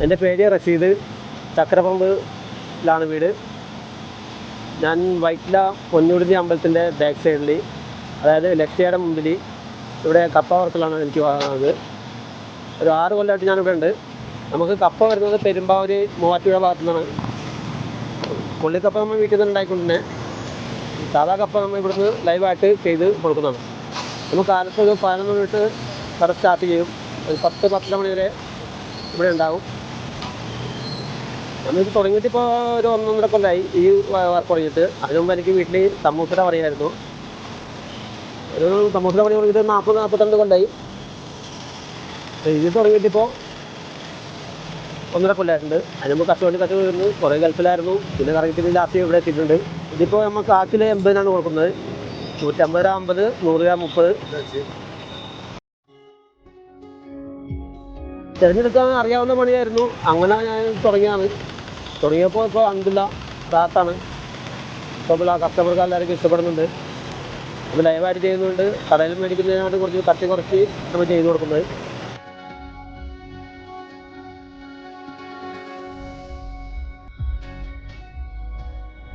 എൻ്റെ പേര് റഷീദ്. ചക്കരപ്പറമ്പിലാണ് വീട്. ഞാൻ വൈറ്റില പൊന്നൂരിൻ്റെ അമ്പലത്തിൻ്റെ ബാക്ക് സൈഡിൽ, അതായത് ലക്ഷ്യയുടെ മുമ്പിൽ ഇവിടെ കപ്പ വറുക്കലാണ് എനിക്ക് വാങ്ങുന്നത്. ഒരു 6 കൊല്ലമായിട്ട് ഞാനിവിടെ ഉണ്ട്. നമുക്ക് കപ്പ വരുന്നത് പെരുമ്പാവൂർ മൂവാറ്റുപുഴ ഭാഗത്തു നിന്നാണ്. കൊള്ളിക്കപ്പ നമ്മൾ വീട്ടിൽ നിന്ന് ഉണ്ടായിക്കൊണ്ടുതന്നെ സാധാ കപ്പ നമ്മൾ ഇവിടുന്ന് ലൈവായിട്ട് ചെയ്ത് കൊടുക്കുന്നതാണ്. നമുക്ക് കാലത്ത് ഒരു 11 മണി തൊട്ട് കട സ്റ്റാർട്ട് ചെയ്യും. ഒരു 10-10:30 മണി വരെ ഇവിടെ ഉണ്ടാവും. നമ്മളിത് തുടങ്ങിയിട്ട് ഇപ്പോൾ ഒരു 1-1.5 കൊല്ലമായി ഈ വർക്ക് തുടങ്ങിയിട്ട്. അതിന് മുമ്പ് എനിക്ക് വീട്ടിൽ സമൂസയുടെ പണിയായിരുന്നു. ഒരു സമൂസയുടെ പണി തുടങ്ങിയിട്ട് 40-42 കൊല്ലമായി. ഇത് തുടങ്ങിയിട്ട് ഇപ്പോൾ 1.5 കൊല്ലമായിട്ടുണ്ട്. അതിന് മുമ്പ് കഷ്ടപ്പെട്ട് വരുന്നു. കുറേ ഗൾഫിലായിരുന്നു. പിന്നെ കറങ്ങിയിട്ട് ലാസ്റ്റ് ഇവിടെ എത്തിയിട്ടുണ്ട്. ഇതിപ്പോൾ നമുക്ക് കിലോ 80 കൊടുക്കുന്നത്. 150 രൂപ 50, 100 രൂപ 30. തിരഞ്ഞെടുക്കാൻ അറിയാവുന്ന പണിയായിരുന്നു. അങ്ങനെ ഞാൻ തുടങ്ങിയപ്പോൾ ഇപ്പോൾ അൽഹംദുലില്ലാഹ് റാഹത്താണ്. ഇപ്പോൾ കസ്റ്റമർക്ക് എല്ലാവർക്കും ഇഷ്ടപ്പെടുന്നുണ്ട്. നമ്മൾ ലൈവായിട്ട് ചെയ്യുന്നുണ്ട്. കടയിൽ മേടിക്കുന്നതിനോട് കുറച്ച് നമ്മൾ ചെയ്ത് കൊടുക്കുന്നത്.